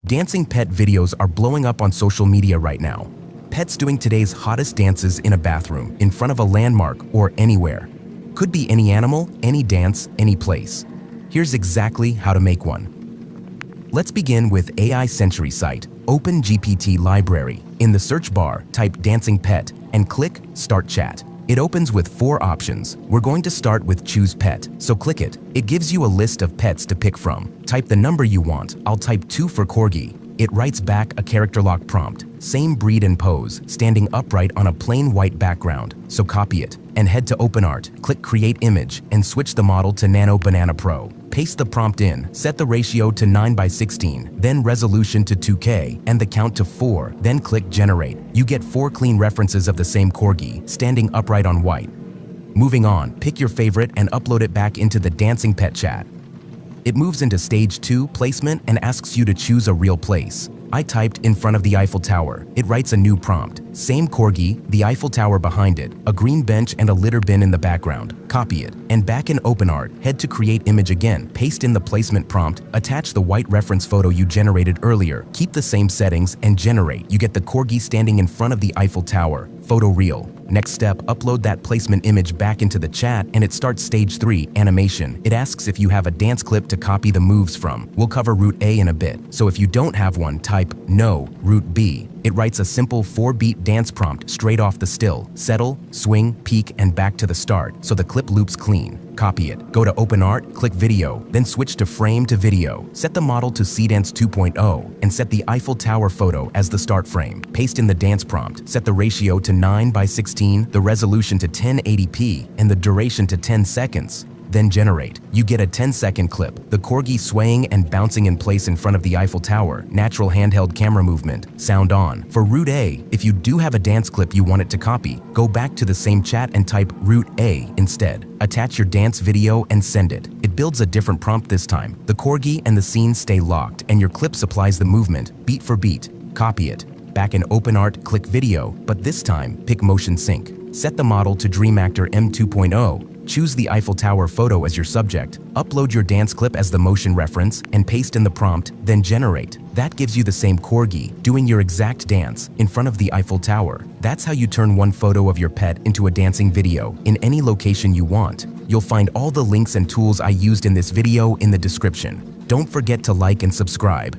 Dancing pet videos are blowing up on social media right now. Pets doing today's hottest dances in a bathroom, in front of a landmark, or anywhere. Could be any animal, any dance, any place. Here's exactly how to make one. Let's begin with AI Sentry site, Open GPT Library. In the search bar, type Dancing Pet and click Start Chat. It opens with 4 options. We're going to start with Choose Pet, so click it. It gives you a list of pets to pick from. Type the number you want. I'll type 2 for Corgi. It writes back a character lock prompt. Same breed and pose, standing upright on a plain white background, so copy it. And head to OpenArt, click Create Image, and switch the model to Nano Banana Pro. Paste the prompt in, set the ratio to 9:16, then resolution to 2K, and the count to 4, then click Generate. You get 4 clean references of the same Corgi, standing upright on white. Moving on, pick your favorite and upload it back into the Dancing Pet chat. It moves into Stage 2, Placement, and asks you to choose a real place. I typed in front of the Eiffel Tower. It writes a new prompt. Same Corgi, the Eiffel Tower behind it, a green bench and a litter bin in the background. Copy it. And back in OpenArt, head to Create Image again, paste in the placement prompt, attach the white reference photo you generated earlier, keep the same settings, and generate. You get the Corgi standing in front of the Eiffel Tower. Photo real. Next step, upload that placement image back into the chat and it starts Stage 3, Animation. It asks if you have a dance clip to copy the moves from. We'll cover Route A in a bit, so if you don't have one, type No, Route B. It writes a simple 4-beat dance prompt straight off the still. Settle, swing, peak, and back to the start, so the clip loops clean. Copy it. Go to OpenArt, click Video, then switch to Frame to Video. Set the model to Cdance 2.0 and set the Eiffel Tower photo as the start frame. Paste in the dance prompt. Set the ratio to 9:16, the resolution to 1080p, and the duration to 10 seconds. Then generate. You get a 10-second clip, the Corgi swaying and bouncing in place in front of the Eiffel Tower, natural handheld camera movement, sound on. For Route A, if you do have a dance clip you want it to copy, go back to the same chat and type Route A instead. Attach your dance video and send it. It builds a different prompt this time. The Corgi and the scene stay locked and your clip supplies the movement, beat for beat. Copy it. Back in OpenArt, click Video, but this time, pick Motion Sync. Set the model to Dream Actor M2.0. Choose the Eiffel Tower photo as your subject, upload your dance clip as the motion reference, and paste in the prompt, then generate. That gives you the same Corgi, doing your exact dance, in front of the Eiffel Tower. That's how you turn one photo of your pet into a dancing video, in any location you want. You'll find all the links and tools I used in this video in the description. Don't forget to like and subscribe.